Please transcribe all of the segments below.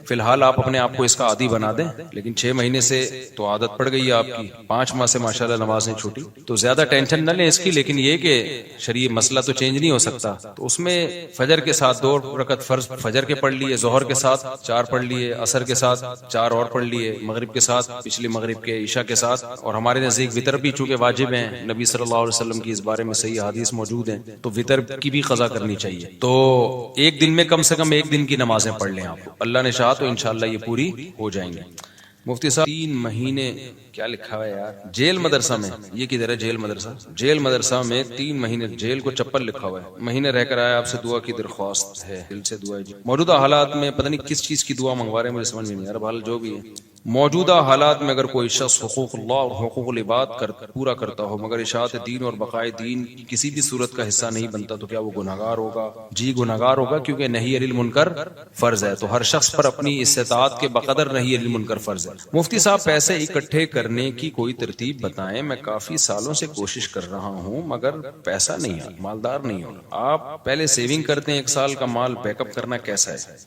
فی الحال آپ اپنے آپ کو اس کا عادی بنا دیں، لیکن 6 مہینے سے تو عادت پڑ گئی ہے آپ کی، 5 ماہ سے ماشاءاللہ نماز نہیں چھوٹی، تو زیادہ ٹینشن نہ لیں اس کی، لیکن یہ کہ شرعی مسئلہ تو چینج نہیں ہو سکتا، تو اس میں فجر کے ساتھ 2 رکعت فرض فجر کے پڑھ لیے، ظہر کے ساتھ 4 پڑھ لیے، عصر کے ساتھ 4 اور پڑھ لیے، مغرب کے ساتھ پچھلی مغرب کے، عشاء کے ساتھ، اور ہمارے نزدیک وتر بھی چونکہ واجب ہیں، نبی صلی اللہ علیہ وسلم کی اس بارے میں صحیح حدیث موجود ہیں، تو وتر کی بھی قضا کرنی چاہیے، تو ایک دن میں کم سے کم 1 دن کی نمازیں پڑھ لیں آپ، اللہ نے چاہا تو انشاءاللہ یہ پوری ہو جائیں گے۔ مفتی صاحب 3 مہینے کیا لکھا ہوا ہے یار، جیل مدرسہ میں، یہ کدھر ہے جیل مدرسہ؟ جیل مدرسہ میں 3 مہینے، جیل کو چپل لکھا ہوا ہے، مہینے رہ کر آیا، آپ سے دعا کی درخواست ہے، دل سے دعا ہے جی۔ موجودہ حالات میں پتہ نہیں کس چیز کی دعا منگوا رہے ہیں، مجھے سمجھ میں نہیں آ رہا، بہرحال جو بھی ہے، موجودہ حالات میں اگر کوئی شخص حقوق اللہ اور حقوق العباد پورا کرتا ہو مگر اشاعت دین اور بقائے دین کی کسی بھی صورت کا حصہ نہیں بنتا تو کیا وہ گناہگار ہوگا؟ جی گناہگار ہوگا، کیونکہ نہی عن المنکر فرض ہے، تو ہر شخص پر اپنی استطاعت کے بقدر نہی عن المنکر فرض ہے۔ مفتی صاحب پیسے اکٹھے کرنے کی کوئی ترتیب بتائیں، میں کافی سالوں سے کوشش کر رہا ہوں مگر پیسہ نہیں ہے، مالدار نہیں ہوں۔ آپ پہلے سیونگ کرتے ہیں، 1 سال کا مال بیک اپ کرنا کیسا ہے؟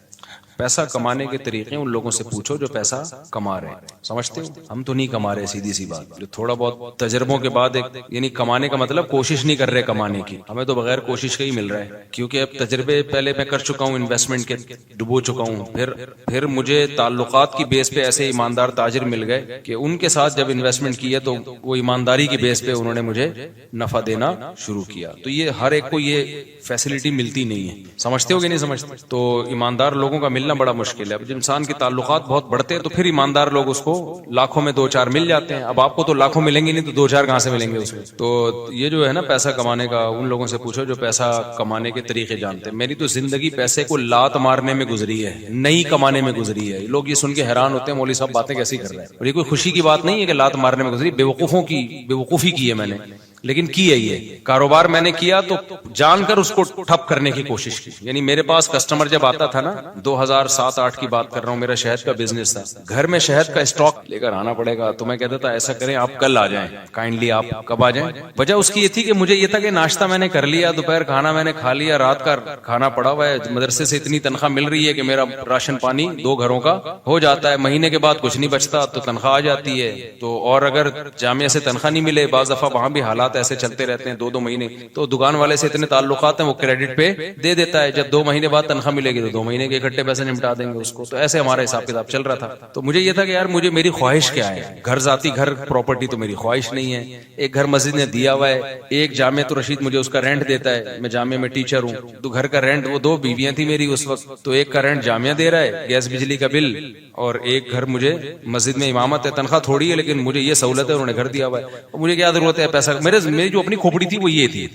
پیسہ کمانے کے طریقے ان لوگوں سے پوچھو جو پیسہ کما رہے ہیں، سمجھتے ہو؟ ہم تو نہیں کما رہے، سیدھی سی بات، جو تھوڑا بہت تجربوں کے بعد یعنی کمانے کا مطلب کوشش نہیں کر رہے کمانے کی، ہمیں تو بغیر کوشش کے ہی مل رہا ہے، کیونکہ اب تجربے پہلے میں کر چکا ہوں، انویسٹمنٹ کے ڈبو چکا ہوں، پھر مجھے تعلقات کی بیس پہ ایسے ایماندار تاجر مل گئے کہ ان کے ساتھ جب انویسٹمنٹ کیا تو وہ ایمانداری کی بیس پہ انہوں نے مجھے نفع دینا شروع کیا، تو یہ ہر ایک کو یہ فیسلٹی ملتی نہیں ہے، سمجھتے ہو کہ نہیں سمجھتے؟ تو ایماندار لوگوں کا ملنا بڑا مشکل ہے، اب جب انسان کے تعلقات بہت بڑھتے ہیں تو پھر ایماندار لوگ اس کو لاکھوں میں 2-4 مل جاتے ہیں، اب آپ کو تو لاکھوں ملیں گے نہیں تو 2-4 کہاں سے ملیں گے اس میں؟ تو یہ جو ہے نا پیسہ کمانے کا، ان لوگوں سے پوچھو جو پیسہ کمانے کے طریقے جانتے ہیں۔ میری تو زندگی پیسے کو لات مارنے میں گزری ہے، نہیں کمانے میں گزری ہے، لوگ یہ سن کے حیران ہوتے ہیں مولوی صاحب باتیں کیسی کر رہے ہیں، اور یہ کوئی خوشی کی بات نہیں ہے کہ لات مارنے میں گزری، بیوقوفی کی ہے میں نے، لیکن کی ہے یہ کاروبار میں نے کیا تو جان کر اس کو ٹھپ کرنے کی کوشش کی، یعنی میرے پاس کسٹمر جب آتا تھا نا، 2007-8 کی بات کر رہا ہوں، میرا شہد کا بزنس تھا، گھر میں شہد کا اسٹاک لے کر آنا پڑے گا، تو میں کہتا تھا ایسا کریں آپ کل آ جائیں، کائنڈلی آپ کب آ جائیں؟ وجہ اس کی یہ تھی کہ مجھے یہ تھا کہ ناشتہ میں نے کر لیا، دوپہر کھانا میں نے کھا لیا، رات کا کھانا پڑا ہوا ہے، مدرسے سے اتنی تنخواہ مل رہی ہے کہ میرا راشن پانی 2 گھروں کا ہو جاتا ہے، مہینے کے بعد کچھ نہیں بچتا تو تنخواہ آ جاتی ہے، تو اور اگر جامعہ سے تنخواہ نہیں ملے، بعض دفعہ وہاں بھی حالات ایسے چلتے رہتے ہیں 2-2 مہینے، تو دکان والے سے اتنے تعلقات ہیں وہ کریڈٹ پہ دے دیتا ہے، جب 2 مہینے بعد تنخواہ ملے گی تو 2 مہینے کے اکٹھے پیسے نمٹا دیں گے اس کو، تو ایسے ہمارا حساب کتاب چل رہا تھا۔ تو مجھے یہ تھا کہ یار میری خواہش کیا ہے، گھر ذاتی گھر پراپرٹی تو میری خواہش نہیں ہے، ایک گھر مسجد نے دیا ہوا ہے، ایک جامعہ تو رشید مجھے اس کا رینٹ دیتا ہے، میں جامعہ میں ٹیچر ہوں، تو گھر کا رینٹ، وہ 2 بیویاں تھی میری اس وقت، تو ایک کا رینٹ جامعہ دے رہا ہے، گیس بجلی کا بل، اور ایک گھر مجھے مسجد میں امامت ہے، تنخواہ تھوڑی ہے لیکن مجھے یہ سہولت ہے، انہوں نے گھر دیا ہوا ہے، مجھے کیا ضرورت ہے پیسہ، میری جو اپنی کھوپڑی تھی وہ یہ تھی،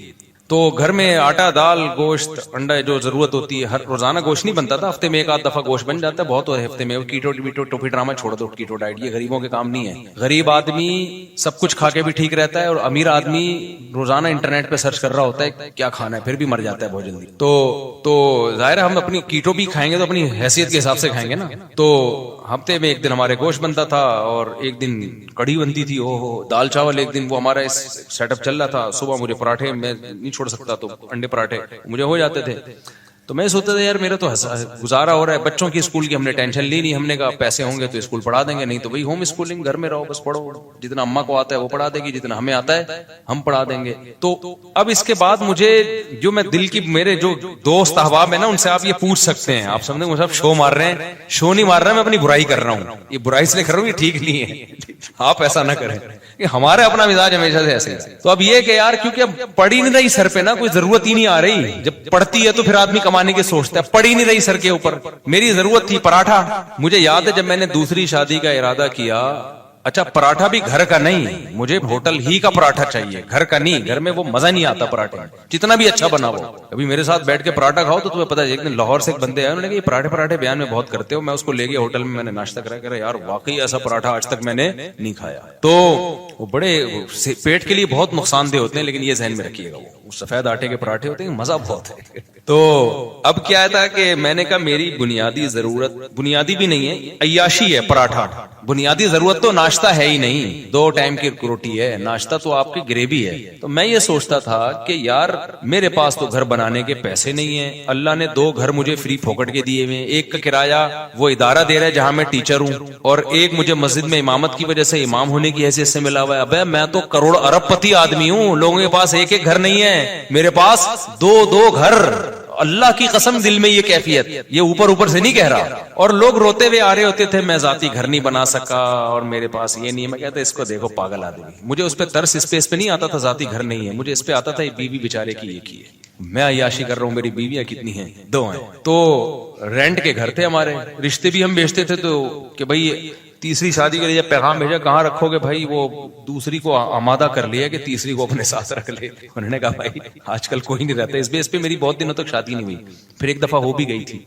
تو گھر میں آٹا، دال، گوشت، انڈا جو ضرورت ہوتی ہے، ہر روزانہ گوشت نہیں بنتا تھا، ہفتے میں 1 آدھ دفعہ گوشت بن جاتا ہے، بہت ہفتے میں، کیٹو ٹوپی ڈرامہ چھوڑ دو، کیٹو ڈائٹ یہ غریبوں کے کام نہیں ہے، غریب آدمی سب کچھ کھا کے بھی ٹھیک رہتا ہے، اور امیر آدمی روزانہ انٹرنیٹ پہ سرچ کر رہا ہوتا ہے کیا کھانا ہے، پھر بھی مر جاتا ہے بہت جلدی، تو ظاہر ہے ہم اپنی کیٹو بھی کھائیں گے تو اپنی حیثیت کے حساب سے کھائیں گے نا، تو ہفتے میں 1 دن ہمارے گوشت بنتا تھا اور 1 دن کڑھی بنتی تھی، دال چاول 1 دن، وہ ہمارا اس سیٹ اپ چل رہا تھا، صبح مجھے پراٹھے، میں نہیں چھوڑ سکتا تو انڈے پراٹھے مجھے ہو جاتے تھے، تو میں سوچتا تھا یار میرا تو گزارا ہو رہا ہے، بچوں کی اسکول کی ہم نے ٹینشن لی نہیں، ہم نے کہا پیسے ہوں گے تو اسکول پڑھا دیں گے، نہیں تو وہی ہوم اسکولنگ، گھر میں رہو بس پڑھو، جتنا اماں کو آتا ہے وہ پڑھا دے گی، جتنا ہمیں آتا ہے ہم پڑھا دیں گے۔ تو اب اس کے بعد مجھے جو میں دل کی، میرے جو دوست احباب ہیں نا، ان سے آپ یہ پوچھ سکتے ہیں، آپ سمجھیں مجھے شو مار رہے ہیں، شو نہیں مار رہا، میں اپنی برائی کر رہا ہوں، یہ برائی اس لیے کر رہا ہوں، یہ ٹھیک نہیں ہے، آپ ایسا نہ کریں، ہمارے اپنا مزاج ہمیشہ سے ایسے ہے، تو اب یہ کہ یار کیونکہ اب پڑ ہی نہیں رہی سر پہ نا، کوئی ضرورت ہی نہیں آ رہی، جب پڑتی ہے تو پھر آدمی کمانے کی سوچتا ہے، پڑ ہی نہیں رہی سر کے اوپر، میری ضرورت تھی پراٹھا، مجھے یاد ہے جب میں نے دوسری شادی کا ارادہ کیا، اچھا پراٹھا بھی گھر کا نہیں، مجھے ہوٹل ہی کا پراٹھا چاہیے، گھر کا نہیں، گھر میں وہ مزہ نہیں آتا پراٹھے میں، جتنا بھی اچھا بنا ہو، ابھی میرے ساتھ بیٹھ کے پراٹھا کھاؤ تو تمہیں پتا ہے، ایک دن لاہور سے ایک بندے آئے، انہوں نے کہا یہ پراٹھے بیان میں بہت کرتے ہو، میں اس کو لے گیا ہوٹل میں، میں نے ناشتہ کرا، کہہ رہا یار واقعی ایسا پراٹھا آج تک میں نے نہیں کھایا، تو وہ بڑے پیٹ کے لیے بہت نقصان دہ ہوتے ہیں، لیکن یہ ذہن میں رکھیے گا، وہ سفید آٹے کے پراٹھے ہوتے ہیں، مزہ بہت ہے۔ تو اب کیا تھا کہ میں نے کہا میری بنیادی ضرورت، بنیادی بھی نہیں ہے، عیاشی ہے پراٹھا، بنیادی ضرورت تو ناشتہ ہے ہی نہیں, 2 ٹائم کی روٹی ہے, ناشتہ تو آپ کی گریوی ہے. تو میں یہ سوچتا تھا کہ یار میرے پاس تو گھر بنانے کے پیسے نہیں ہیں, اللہ نے 2 گھر مجھے فری پھوکٹ کے دیے ہوئے, ایک کا کرایہ وہ ادارہ دے رہا ہے جہاں میں ٹیچر ہوں, اور ایک مجھے مسجد میں امامت کی وجہ سے امام ہونے کی حیثیت سے ملا ہوا ہے. ابے میں تو کروڑ ارب پتی آدمی ہوں, لوگوں کے پاس ایک گھر نہیں ہے, میرے پاس 2 گھر. اللہ کی قسم دل میں یہ کیفیت, یہ اوپر سے نہیں کہہ رہا. اور لوگ روتے ہوئے آ رہے ہوتے تھے میں ذاتی گھر نہیں بنا سکا اور میرے پاس یہ نہیں ہے. میں کہتا اس کو دیکھو پاگل آدمی. مجھے اس پہ ترس اس پہ نہیں آتا تھا ذاتی گھر نہیں ہے, مجھے اس پہ آتا تھا یہ بیوی بیچارے کی ایک ہی ہے, میں عیاشی کر رہا ہوں, میری بیویاں کتنی ہیں, 2 ہیں. تو رینٹ کے گھر تھے ہمارے, رشتے بھی ہم بیچتے تھے, تو کہ بھائی تیسری شادی کے لیے پیغام بھیجا, کہاں رکھو گے بھائی, وہ دوسری کو آمادہ کر لیا کہ تیسری کو اپنے ساتھ رکھ لے. انہوں نے کہا بھائی آج کل کوئی نہیں رہتا. اس بیس پہ میری بہت دنوں تک شادی نہیں ہوئی. پھر ایک دفعہ ہو بھی گئی تھی,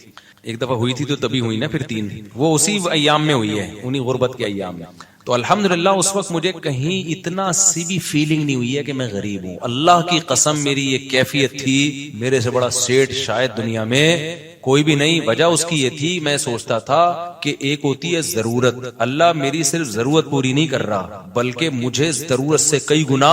ایک دفعہ ہوئی تھی تو تبھی ہوئی نا, پھر 3, وہ اسی ایام میں ہوئی ہے, انہی غربت کے ایام میں. تو الحمدللہ اس وقت مجھے کہیں اتنا سی بھی فیلنگ نہیں ہوئی ہے کہ میں غریب ہوں. اللہ کی قسم میری یہ کیفیت تھی, میرے سے بڑا سیٹ شاید دنیا میں کوئی بھی نہیں. وجہ اس کی یہ تھی, میں سوچتا تھا کہ ایک ہوتی ہے ضرورت, اللہ میری صرف ضرورت پوری نہیں کر رہا بلکہ مجھے ضرورت سے کئی گنا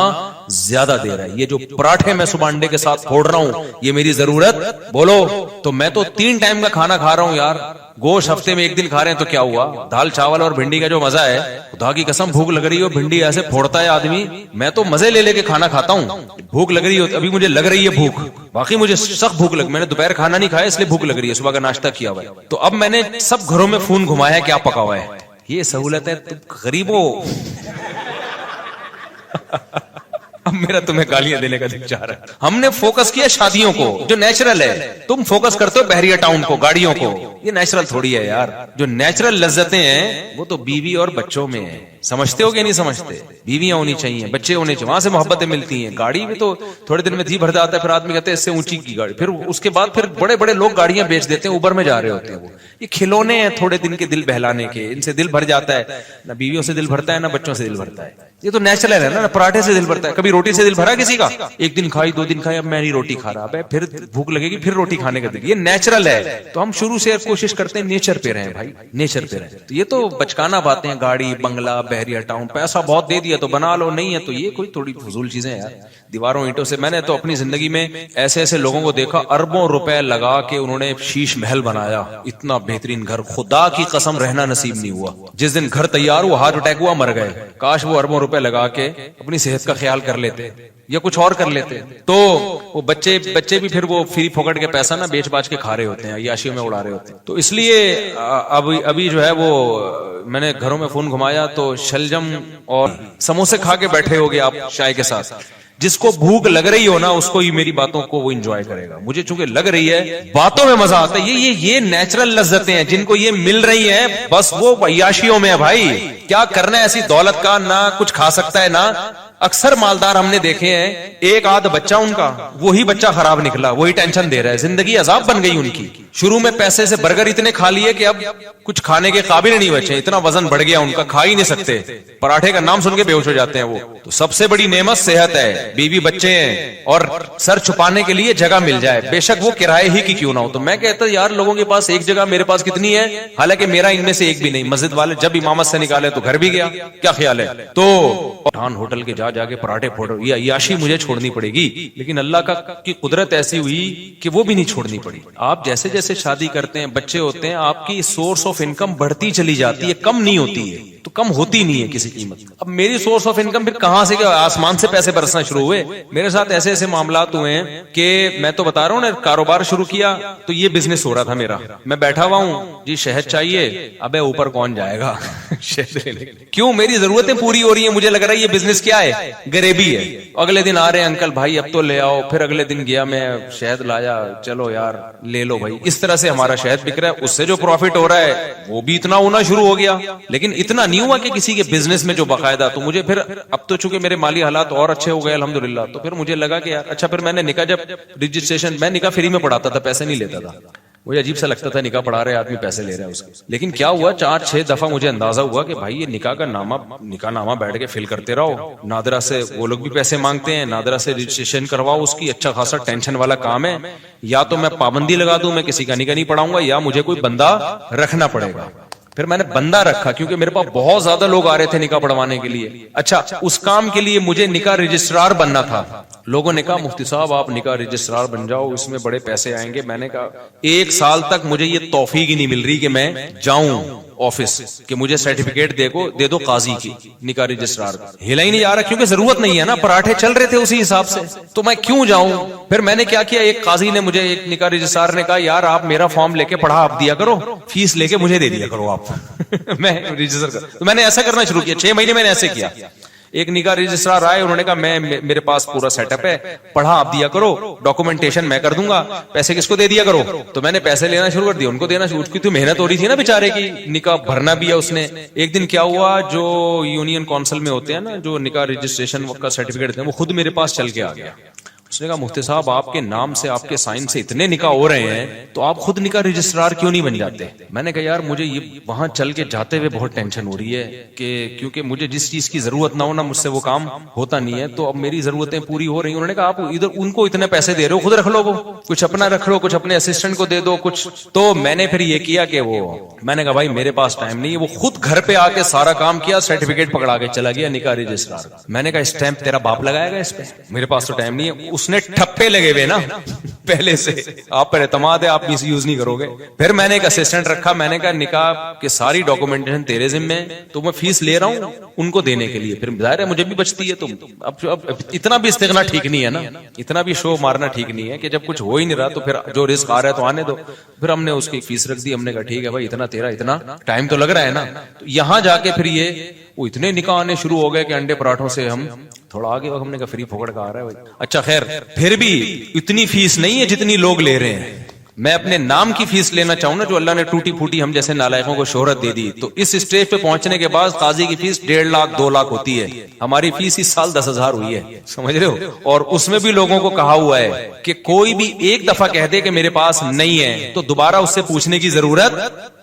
زیادہ دے رہا ہے. یہ جو پراٹھے میں صبح انڈے کے ساتھ پھوڑ رہا ہوں یہ میری ضرورت بولو. تو میں تو 3 ٹائم کا کھانا کھا رہا ہوں یار, گوشت ہفتے میں 1 دن کھا رہے ہیں تو کیا ہوا, دال چاول اور بھنڈی کا جو مزہ ہے, خدا کی قسم بھوک لگ رہی ہو, بھنڈی ایسے پھوڑتا ہے آدمی, میں تو مزے لے کے کھانا کھاتا ہوں. بھوک لگ رہی ہو, ابھی مجھے لگ رہی ہے بھوک, واقعی مجھے سخت بھوک لگ, میں نے دوپہر کھانا نہیں کھایا اس لیے بھوک لگ رہی ہے, صبح کا ناشتہ کیا ہوا ہے. تو اب میں نے سب گھروں میں فون گھمایا ہے کیا پکا ہوا ہے. یہ سہولت ہے, تم غریبوں. اب میرا تمہیں گالیاں دینے کا دل چاہ رہا ہے. ہم نے فوکس کیا شادیوں کو جو نیچرل ہے, تم فوکس کرتے ہو بحریہ ٹاؤن کو, گاڑیوں کو. یہ نیچرل تھوڑی ہے یار, جو نیچرل لذتیں ہیں وہ تو بیوی اور بچوں میں ہیں. سمجھتے ہو کہ نہیں سمجھتے؟ بیویاں ہونی چاہیے, بچے ہونے چاہیے, وہاں سے محبتیں ملتی ہیں. گاڑی بھی تو تھوڑے دن میں جی بھر جاتا ہے, پھر آدمی کہتے ہیں اس سے اونچی کی گاڑی, پھر اس کے بعد پھر بڑے بڑے لوگ گاڑیاں بیچ دیتے ہیں, اوبر میں جا رہے ہوتے ہیں. وہ یہ کھلونے ہیں تھوڑے دن کے دل بہلانے کے, ان سے دل بھر جاتا ہے. نہ بیویوں سے دل بھرتا ہے نہ بچوں سے دل بھرتا ہے. یہ تو نیچرل ہے نا, پراٹھے سے دل بھرتا ہے. کبھی روٹی سے دل بھرا کسی کا؟ 1 دن کھائی 2 دن کھائی, اب میں نہیں روٹی کھا رہا, پھر بھوک لگے گی, پھر روٹی کھانے کا دل. یہ نیچرل ہے. تو ہم شروع سے کوشش کرتے ہیں نیچر پہ رہیں بھائی, نیچر پہ رہیں. تو یہ تو بچکانا باتیں ہیں, گاڑی بنگلہ بحریہ ٹاؤن, پیسہ بہت دے دیا تو بنا لو, نہیں ہے تو یہ کوئی تھوڑی فضول چیزیں ہیں یار. دیواروں اینٹوں سے, میں نے تو اپنی زندگی میں ایسے ایسے لوگوں کو دیکھا اربوں روپے لگا کے انہوں نے شیش محل بنایا, اتنا بہترین گھر, خدا کی قسم رہنا نصیب نہیں ہوا. جس دن گھر تیار ہوا ہارٹ اٹیک ہوا, مر گئے. کاش وہ اربوں روپے لگا کے اپنی صحت کا خیال کر لیتے یا کچھ اور کر لیتے. تو وہ بچے بھی پھر وہ فری پھوکٹ کے پیسہ نا بیچ باچ کے کھا رہے ہوتے ہیں, عیاشیوں میں اڑا رہے ہوتے ہیں. تو اس لیے ابھی جو ہے وہ میں نے گھروں میں فون گھمایا تو شلجم اور سموسے کھا کے بیٹھے ہوگے آپ چائے کے ساتھ. جس کو بھوک لگ رہی ہو نا اس کو یہ میری باتوں کو وہ انجوائے کرے گا. مجھے چونکہ لگ رہی ہے, باتوں میں مزہ آتا ہے. یہ نیچرل لذتیں ہیں جن کو یہ مل رہی ہیں, بس وہ عیاشیوں میں ہے بھائی. کیا کرنا ہے ایسی دولت کا, نہ کچھ کھا سکتا ہے نہ. اکثر مالدار ہم نے دیکھے ہیں, ایک آدھ بچہ ان کا, وہی بچہ خراب نکلا, وہی ٹینشن دے رہا ہے, زندگی عذاب بن گئی ان کی. شروع میں پیسے سے برگر اتنے کھا لیے کہ اب کچھ کھانے کے قابل نہیں بچے, اتنا وزن بڑھ گیا ان کا, کھا ہی نہیں سکتے. پراٹھے کا نام سن کے بے ہوش ہو جاتے ہیں وہ. تو سب سے بڑی نعمت صحت ہے, بیوی بچے ہیں, اور سر چھپانے کے لیے جگہ مل جائے, بے شک وہ کرائے ہی کی کیوں نہ ہو. تو میں کہتا یار لوگوں کے پاس ایک جگہ, میرے پاس کتنی ہے, حالانکہ میرا ان میں سے ایک بھی نہیں. مسجد والے جب امامت سے نکالے تو گھر بھی گیا, کیا خیال ہے. تو ہوٹل کے جا کے پراٹھے پھوڑو, یہ عیاشی مجھے چھوڑنی پڑے گی. لیکن اللہ کی قدرت ایسی ہوئی کہ وہ بھی نہیں چھوڑنی پڑی. آپ جیسے جیسے شادی کرتے ہیں, بچے ہوتے ہیں, آپ کی سورس آف انکم بڑھتی چلی جاتی ہے, کم نہیں ہوتی ہے. تو کم ہوتی نہیں ہے کسی قیمت. اب میری سورس آف انکم پھر کہاں سے, آسمان سے پیسے برسنا شروع ہوئے. میرے ساتھ ایسے ایسے معاملات ہوئے ہیں کہ میں تو بتا رہا ہوں نا, کاروبار شروع کیا تو یہ بزنس ہو رہا تھا میرا. میں بیٹھا ہوا ہوں, جی شہد چاہیے, ابے اوپر کون جائے گا شہد لینے, کیوں, میری ضرورتیں پوری ہو رہی ہیں. مجھے لگ رہا ہے یہ بزنس کیا ہے, غریبی ہے. اگلے دن آ رہے ہیں انکل بھائی اب تو لے آؤ, پھر اگلے دن گیا میں شہد لایا, چلو یار لے لو بھائی. اس طرح سے ہمارا شہد بک رہا ہے, اس سے جو پروفٹ ہو رہا ہے وہ بھی اتنا ہونا شروع ہو گیا. لیکن اتنا نہیں ہوا کہ کسی کے بزنس میں جو باقاعدہ. تو مجھے پھر اب تو چونکہ میرے مالی حالات اور اچھے ہو گئے الحمدللہ, تو پھر مجھے لگا کہ یار اچھا. پھر میں نے نکاح جب رجسٹریشن, میں نکاح فری میں پڑھاتا تھا, پیسے نہیں لیتا تھا. مجھے عجیب سا لگتا تھا نکاح پڑھا رہے آدمی پیسے لے رہا ہے اس کے. لیکن کیا ہوا, 4-6 دفعہ مجھے اندازہ ہوا کہ بھائی یہ نکاح کا نکاح نامہ بیٹھ کے فل کرتے رہو. نادرا سے وہ لوگ بھی پیسے مانگتے ہیں, نادرا سے رجسٹریشن کرواؤ اس کی, اچھا خاصا ٹینشن والا کام ہے. یا تو میں پابندی لگا دوں, میں کسی کا نکاح نہیں پڑھاؤں گا, یا مجھے کوئی بندہ رکھنا پڑے گا. پھر میں نے بندہ رکھا کیونکہ میرے پاس بہت زیادہ لوگ آ رہے تھے نکاح پڑھوانے کے لیے. اچھا اس کام کے لیے مجھے نکاح رجسٹرار بننا تھا. لوگوں نے کہا مفتی صاحب آپ نکاح رجسٹرار بن جاؤ, اس میں بڑے پیسے آئیں گے. میں نے کہا 1 سال تک مجھے یہ توفیق ہی نہیں مل رہی کہ میں جاؤں آفس کہ مجھے سرٹیفکیٹ دے دو قاضی کی نکاح رجسٹرار کا. ہلا ہی نہیں آ رہا کیونکہ ضرورت نہیں ہے نا, پراٹھے چل رہے تھے اسی حساب سے, تو میں کیوں جاؤں. پھر میں نے کیا کیا, ایک قاضی نے مجھے, ایک نکاح رجسٹرار نے کہا یار آپ میرا فارم لے کے پڑھا آپ دیا کرو, فیس لے کے مجھے دے دیا کرو آپ. میں رجسٹر کر, تو میں نے ایسا کرنا شروع کیا. 6 مہینے میں نے ایسے کیا. ایک نکاح رجسٹرار آئے, انہوں نے کہا میرے پاس پورا سیٹ اپ ہے, پڑھا آپ دیا کرو, ڈاکومنٹیشن میں کر دوں گا, پیسے کس کو دے دیا کرو. تو میں نے پیسے لینا شروع کر دیا, ان کو دینا شروع کی. تو محنت ہو رہی تھی نا بیچارے کی, نکاح بھرنا بھی ہے اس نے. ایک دن کیا ہوا, جو یونین کونسل میں ہوتے ہیں نا جو نکاح رجسٹریشن کا سرٹیفکیٹ دیتے ہیں, وہ خود میرے پاس چل کے آ گیا. اس نے کہا مفتی صاحب آپ کے نام سے, آپ کے سائن سے اتنے نکاح ہو رہے ہیں, تو آپ خود نکاح رجسٹرار کیوں نہیں بن جاتے. میں نے کہا یار مجھے یہ وہاں چل کے جاتے ہوئے بہت ٹینشن ہو رہی ہے کہ کیونکہ مجھے جس چیز کی ضرورت نہ ہونا مجھ سے وہ کام ہوتا نہیں ہے, تو اب میری ضرورتیں پوری ہو رہی ہیں. انہوں نے کہا آپ ادھر ان کو اتنے پیسے دے رہے ہو, خود رکھ لو, وہ کچھ اپنا رکھ لو, کچھ اپنے اسسٹنٹ کو دے دو کچھ. تو میں نے پھر یہ کیا کہ میں نے کہا بھائی میرے پاس ٹائم نہیں ہے. وہ خود گھر پہ آ کے سارا کام کیا, سرٹیفکیٹ پکڑا کے چلا گیا نکاح رجسٹرار. میں نے کہا اسٹیمپ تیرا باپ لگائے گا اس پہ, میرے پاس تو ٹائم نہیں ہے. اس نے ٹھپے لگے ہوئے نا پہلے سے, آپ پر اعتماد ہے, آپ مس یوز نہیں کرو گے. پھر میں نے ایک اسسٹنٹ رکھا, میں نے کہا نکاح کی ساری ڈاکومنٹیشن تیرے ذمہ ہے, تو میں فیس لے رہا ہوں ان کو دینے کے لیے. پھر ظاہر ہے مجھے بھی بچتی ہے. تو اب اتنا بھی استغنا ٹھیک نہیں ہے نا, اتنا بھی شو مارنا ٹھیک نہیں ہے کہ جب کچھ ہو ہی نہیں رہا تو پھر جو رزق آ رہا ہے تو آنے دو. پھر ہم نے اس کی فیس رکھ دی. ہم نے کہا ٹھیک ہے بھائی اتنا تیرا, اتنا ٹائم تو لگ رہا ہے نا. تو یہاں جا کے پھر یہ وہ اتنے نکاح آنے شروع ہو گئے کہ انڈے پراٹھوں سے ہم تھوڑا آگے ہم نے کہا فری پھوکڑ کا آ رہا ہے بھائی. اچھا خیر, پھر بھی اتنی فیس نہیں ہے جتنی لوگ لے رہے ہیں. میں اپنے نام کی فیس لینا چاہوں نا, جو اللہ نے ٹوٹی پھوٹی ہم جیسے نالائقوں کو شہرت دے دی, تو اس اسٹیج پہ پہنچنے کے بعد قاضی کی فیس 1.5 لاکھ 2 لاکھ ہوتی ہے. ہماری فیس اس سال 10,000 ہوئی ہے, سمجھ رہے ہو. اور اس میں بھی لوگوں کو کہا ہوا ہے کہ کوئی بھی ایک دفعہ کہہ دے کہ میرے پاس نہیں ہے تو دوبارہ اس سے پوچھنے کی ضرورت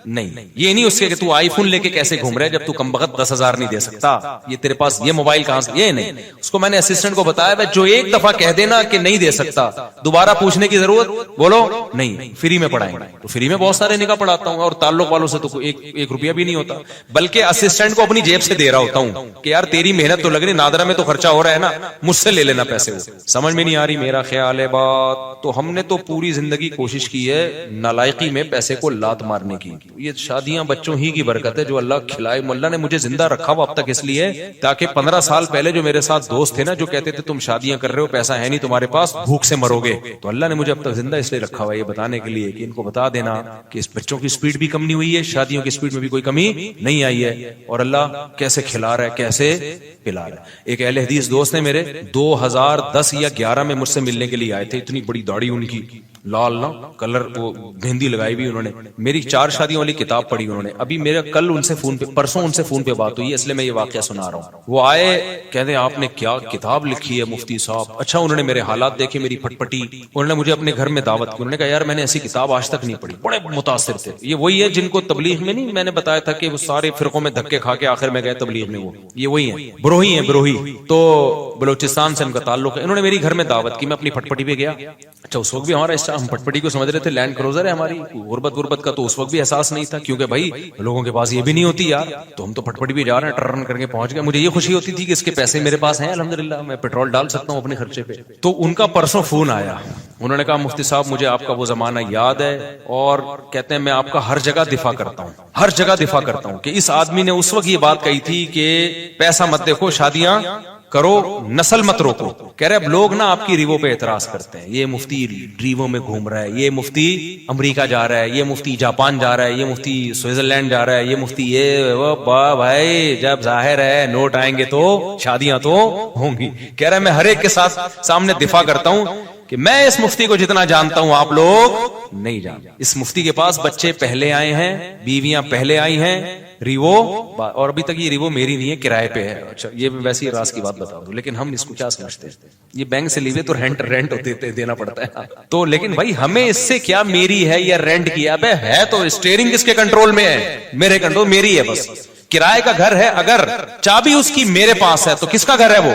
نہیں. یہ نہیں اس کے کہ تو آئی فون لے کے کیسے گھوم رہا ہے جب تو کم بخت 10,000 نہیں دے سکتا, یہ تیرے پاس یہ موبائل کہاں سے, یہ نہیں. اس کو میں نے اسسٹنٹ کو بتایا جو ایک دفعہ کہہ دینا کہ نہیں دے سکتا, دوبارہ پوچھنے کی ضرورت بولو نہیں, فری میں پڑھائیں گے. تو فری میں بہت سارے نکاح پڑھاتا ہوں, اور تعلق والوں سے تو ایک روپیہ بھی نہیں ہوتا, بلکہ اسسٹنٹ کو اپنی جیب سے دے رہا ہوتا ہوں کہ یار تیری محنت تو لگ رہی, نادرا میں تو خرچہ ہو رہا ہے نا, مجھ سے لے لینا پیسے. وہ سمجھ میں نہیں آ رہی میرا خیال ہے بات. تو ہم نے تو پوری زندگی کوشش کی ہے نالائقی میں پیسے کو لات مارنے کی. یہ شادیاں بچوں ہی کی برکت ہے جو اللہ کھلائے. اللہ نے مجھے زندہ رکھا ہوا اب تک اس لیے تاکہ 15 سال پہلے جو میرے ساتھ دوست تھے نا, جو کہتے تھے تم شادیاں کر رہے ہو, پیسہ ہے نہیں تمہارے پاس, بھوک سے مرو گے, تو اللہ نے مجھے اب تک زندہ اس لیے رکھا ہوا ہے یہ بتانے کے لیے کہ ان کو بتا دینا کہ اس بچوں کی سپیڈ بھی کم نہیں ہوئی ہے, شادیوں کی سپیڈ میں بھی کوئی کمی نہیں آئی ہے, اور اللہ کیسے کھلا رہا ہے, کیسے پلا رہا ہے. ایک اہل حدیث دوست نے میرے 2010 یا 11 میں مجھ سے ملنے کے لیے آئے تھے. اتنی بڑی داڑھی ان کی, لال نا کلر, وہ مہندی لگائی ہوئی انہوں نے. میری 4 شادیوں والی کتاب پڑھی انہوں نے. ابھی میرا کل ان سے فون پہ, پرسوں ان سے فون پہ بات ہوئی ہے, اس لیے میں یہ واقعہ سنا رہا ہوں. وہ آئے, کہتے ہیں آپ نے کیا کتاب لکھی ہے مفتی صاحب. اچھا انہوں نے میرے حالات دیکھے, میری پھٹ پٹی, انہوں نے مجھے اپنے گھر میں دعوت کی. انہوں نے کہا یار میں نے ایسی کتاب آج تک نہیں پڑھی. بڑے متاثر تھے. یہ وہی ہے جن کو تبلیغ میں نہیں میں نے بتایا تھا کہ وہ سارے فرقوں میں دھکے کھا کے آخر میں گئے تبلیغ میں, وہ یہ وہی ہیں, بروہی ہیں, بروہی. تو بلوچستان سے ان کا تعلق ہے. انہوں نے میری گھر میں دعوت کی, میں اپنی پھٹ پٹی پہ گیا. اچھا اس وقت بھی ہمارا ہم پھٹ پٹی کو سمجھ رہے تھے لینڈ کروزر ہے ہماری, غربت کا تو اس وقت بھی احساس نہیں تھا, کیونکہ بھائی لوگوں کے پاس یہ بھی نہیں ہوتی یار. تو ہم تو پھٹ پٹی بھی جا رہے ہیں, ٹرن کر کے پہنچ گئے. مجھے یہ خوشی ہوتی تھی کہ اس کے پیسے میرے پاس ہیں الحمدللہ, میں پیٹرول ڈال سکتا ہوں اپنے خرچے پہ. تو ان کا پرسوں فون آیا, انہوں نے کہا مفتی صاحب مجھے آپ کا وہ زمانہ یاد ہے, اور کہتے ہیں میں آپ کا ہر جگہ دفاع کرتا ہوں, ہر جگہ دفاع کرتا ہوں کہ اس آدمی نے اس وقت یہ بات کہی تھی کہ پیسہ مت دیکھو, شادیاں کرو, نسل مت روکو. کہہ رہے اب لوگ نا آپ کی ریووں پہ اعتراض کرتے ہیں, یہ مفتی ریووں میں گھوم رہا ہے, یہ مفتی امریکہ جا رہا ہے, یہ مفتی جاپان جا رہا ہے, یہ مفتی سوئٹزرلینڈ جا رہا ہے, یہ مفتی یہ وہ. بھائی جب ظاہر ہے نوٹ آئیں گے تو شادیاں تو ہوں گی. کہہ رہا ہے میں ہر ایک کے ساتھ سامنے دفاع کرتا ہوں کہ میں اس مفتی کو جتنا جانتا ہوں آپ لوگ نہیں جانتے. اس مفتی کے پاس بچے پہلے آئے ہیں, بیویاں پہلے آئی ہیں, ریوو, اور ابھی تک یہ ریوو میری نہیں ہے, کرائے پہ ہے. اچھا یہ ویسے ہی راز کی بات بتا دوں, لیکن ہم اس کو کیا سمجھتے ہیں, یہ بینک سے لیوے تو رینٹ دینا پڑتا ہے. تو لیکن بھائی ہمیں اس سے کیا, میری ہے یا رینٹ کیا ہے, تو اسٹیئرنگ کس کے کنٹرول میں ہے, میرے کنٹرول, میری ہے بس. کرائے کا گھر ہے, اگر چابی اس کی میرے پاس ہے تو کس کا گھر ہے وہ,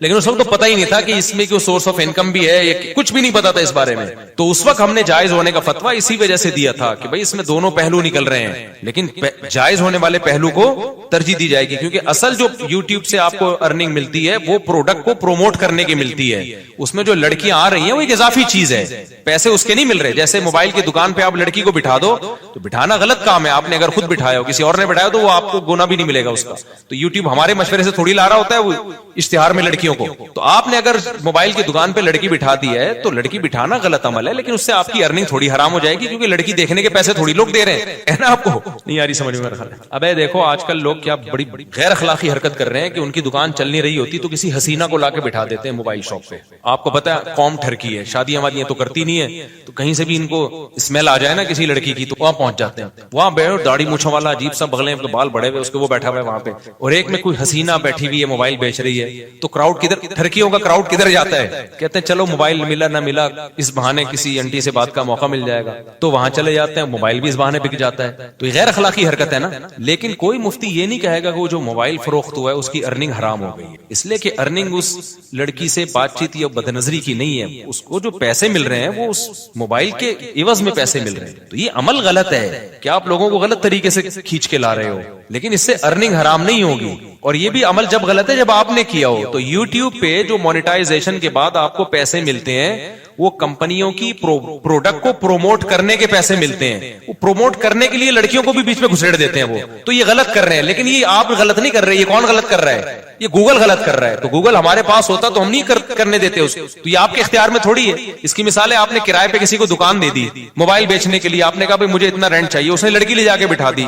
لیکن اس وقت تو پتا ہی نہیں تھا کہ اس میں کوئی سورس آف انکم بھی ہے, کچھ بھی نہیں پتا تھا اس بارے میں. تو اس وقت ہم نے جائز ہونے کا فتویٰ اسی وجہ سے دیا تھا کہ بھائی اس میں دونوں پہلو نکل رہے ہیں, لیکن جائز ہونے والے پہلو کو ترجیح دی جائے گی, کیونکہ اصل جو یوٹیوب سے آپ کو ارننگ ملتی ہے وہ پروڈکٹ کو پروموٹ کرنے کی ملتی ہے. اس میں جو لڑکیاں آ رہی ہیں وہ ایک اضافی چیز ہے, پیسے اس کے نہیں مل رہے. جیسے موبائل کی دکان پہ آپ لڑکی کو بٹھا دو تو بٹھانا غلط کام ہے, آپ نے اگر خود بٹھایا ہو, کسی اور نے بٹھایا تو وہ آپ کو گنا بھی نہیں ملے گا اس کا. تو یوٹیوب ہمارے مشورے سے تھوڑی لا رہا ہوتا ہے وہ اشتہار میں لڑکیوں کو. تو آپ نے اگر موبائل کی دکان پہ لڑکی بٹھا دی ہے تو لڑکی بٹھانا غلط عمل ہے, لیکن اس سے آپ کی ارننگ تھوڑی حرام ہو جائے گی, کیونکہ لڑکی دیکھنے کے پیسے تھوڑی لوگ دے رہے ہیں, ہے نا. آپ کو نہیں آ رہی سمجھ میں؟ اب دیکھو آج کل لوگ کیا بڑی غیر اخلاقی حرکت کر ررہے ہیں کہ ان کی دکان چل نہیں رہی ہوتی تو کسی حسینہ کو لا کے بٹھا دیتے ہیں موبائل شاپ پہ. آپ کو پتا ہے قوم ٹھرکی ہے, شادیاں وادیاں تو کرتی نہیں ہے, تو کہیں سے بھی ان کو اسمیل آ جائے نا کسی لڑکی کی تو وہاں پہنچ جاتے ہیں. وہاں بیٹھو داڑھی مونچھوں والا عجیب سا بغلیں بال بڑے ہوئے اس کے وہ بیٹھا ہوا ہے وہاں پہ, اور ایک میں کوئی حسینہ بیٹھی ہوئی ہے موبائل بیچ رہی ہے. تو کراؤڈ کدھر, ٹھرکیوں کا کراؤڈ کدھر جاتا ہے؟ کہتے ہیں چلو موبائل ملا نہ ملا, اس بہانے کسی انٹی سے بات کا موقع مل جائے گا, تو وہاں چلے جاتے ہیں, موبائل بھی اس بہانے بک جاتا ہے. تو یہ غیر اخلاقی حرکت ہے نا. لیکن کوئی مفتی یہ نہیں کہے گا کہ وہ جو موبائل فروخت ہوا ہے اس کی ارننگ حرام ہو گئی ہے, اس لیے کہ ارننگ اس لڑکی سے بات چیت یا بد نظری کی نہیں ہے. اس کو جو پیسے مل رہے ہیں وہ اس موبائل کے عوض میں پیسے مل رہے ہیں. تو یہ عمل غلط ہے کہ آپ لوگوں کو غلط طریقے سے کھینچ کے لا رہے ہو, لیکن اس سے ارننگ حرام نہیں ہوگی. اور یہ بھی عمل جب غلط ہے جب آپ نے کیا ہو. تو یوٹیوب پہ جو مونیٹائزیشن کے بعد آپ کو پیسے ملتے ہیں وہ کمپنیوں کی پروڈکٹ کو پروموٹ کرنے کے پیسے ملتے ہیں. وہ پروموٹ کرنے کے لیے لڑکیوں کو بھی بیچ میں گھسیڑ دیتے ہیں وہ, تو یہ غلط کر رہے ہیں. لیکن یہ آپ غلط نہیں کر رہے, یہ کون غلط کر رہا ہے؟ یہ گوگل غلط کر رہا ہے. تو گوگل ہمارے پاس ہوتا تو ہم نہیں کرنے دیتے اس کو, تو یہ آپ کے اختیار میں تھوڑی ہے. اس کی مثال ہے آپ نے کرائے پہ کسی کو دکان دے دی موبائل بیچنے کے لیے, آپ نے کہا بھائی مجھے اتنا رینٹ چاہیے, اس نے لڑکی لے جا کے بٹھا دی.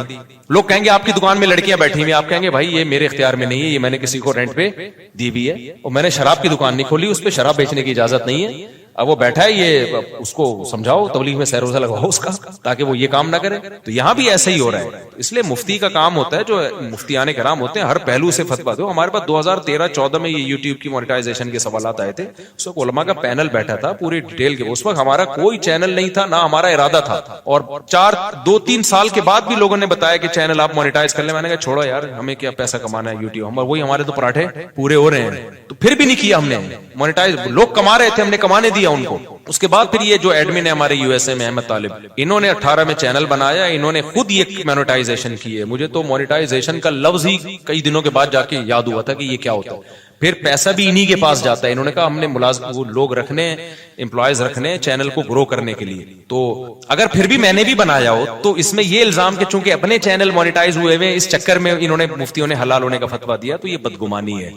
لوگ کہیں گے آپ کی دکان میں لڑکیاں بیٹھی ہوئی, آپ کہیں گے بھائی یہ میرے اختیار میں نہیں ہے, یہ میں نے کسی کو رینٹ پہ دی بھی ہے, اور میں نے شراب کی دکان نہیں کھولی, اس پہ شراب بیچنے کی اجازت نہیں ہے. اب وہ بیٹھا ہے, یہ اس کو سمجھاؤ, تبلیغ میں سیر روزہ لگاؤ اس کا, تاکہ وہ یہ کام نہ کرے. تو یہاں بھی ایسا ہی ہو رہا ہے. اس لیے مفتی کا کام ہوتا ہے, جو مفتیان کرام ہوتے ہیں, ہر پہلو سے فتویٰ دو. ہمارے پاس 2013-14 میں یہ یوٹیوب کی مونیٹائزیشن کے سوالات آئے تھے, اس وقت علماء کا پینل بیٹھا تھا پوری ڈیٹیل کے. اس وقت ہمارا کوئی چینل نہیں تھا, نہ ہمارا ارادہ تھا, اور 2-3 سال کے بعد بھی لوگوں نے بتایا کہ چینل آپ مونیٹائز کر لیں. میں نے کہا چھوڑو یار, ہمیں کیا پیسہ کمانا ہے یوٹیوب, وہی ہمارے تو پراٹھے پورے ہو رہے ہیں. تو پھر بھی نہیں کیا ہم نے مونیٹائز. لوگ کما رہے تھے, ہم نے کمانے دیا ان کو. اس کے بعد پھر یہ جو ایڈمن ہے ہمارے یو ایس اے میں احمد طالب, انہوں نے 18 میں چینل بنایا, انہوں نے خود یہ مونیٹائزیشن کی ہے. مجھے تو مونیٹائزیشن کا لفظ ہی کئی دنوں کے بعد جا کے یاد ہوا تھا کہ یہ کیا ہوتا ہے. پھر پیسہ بھی انہی کے پاس جاتا ہے. انہوں نے کہا ہم نے وہ لوگ رکھنے, امپلائیز رکھنے چینل کو گرو کرنے کے لیے. تو اگر پھر بھی میں نے بھی بنایا ہو تو اس میں یہ الزام کہ چونکہ اپنے چینل مونیٹائز ہوئے ہوئے, اس چکر میں انہوں نے مفتیوں نے حلال ہونے کا فتویٰ دیا, تو یہ بدگمانی ہے.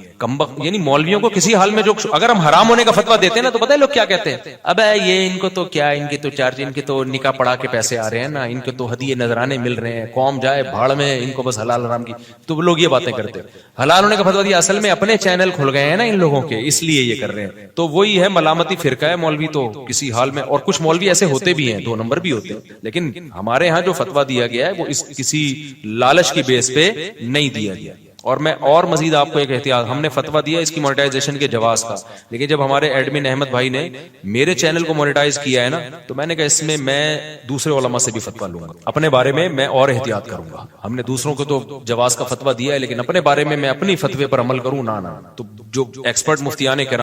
یعنی مولویوں کو کسی حال میں جو, اگر ہم حرام ہونے کا فتویٰ دیتے ہیں نا تو پتہ ہے لوگ کیا کہتے ہیں, اب یہ ان کو تو کیا, ان کے تو چارج, ان کے تو نکاح پڑھا کے پیسے آ رہے ہیں نا, ان کے تو ہدیے نذرانے مل رہے ہیں, قوم جائے بھاڑ میں, ان کو بس حلال حرام کی. تو لوگ یہ باتیں کرتے ہیں. حلال ہونے کا فتویٰ دیا, اصل میں اپنے چینل کھل گئے ہیں نا ان لوگوں کے, اس لیے یہ کر رہے ہیں. تو وہی ہے ملامتی فرقہ ہے مولوی تو کسی حال میں. اور کچھ مولوی ایسے ہوتے بھی ہیں, 2 نمبر بھی ہوتے ہیں, لیکن ہمارے ہاں جو فتویٰ دیا گیا ہے وہ اس کسی لالچ کی بیس پہ نہیں دیا گیا. اور میں اور مزید آپ کو ایک احتیاط, ہم نے فتویٰ دیا اس کی مونیٹائزیشن کے جواز کا, لیکن جب ہمارے ایڈمن احمد بھائی نے میرے چینل کو مونیٹائز کیا ہے نا, تو میں نے کہا اس میں دوسرے علماء سے بھی فتویٰ لوں گا, اپنے بارے میں اور احتیاط کروں گا. ہم نے دوسروں کو تو جواز کا فتویٰ دیا ہے, لیکن اپنے بارے میں اپنی فتوے پر عمل کروں نہ. تو جو ایکسپرٹ مفتیان کرام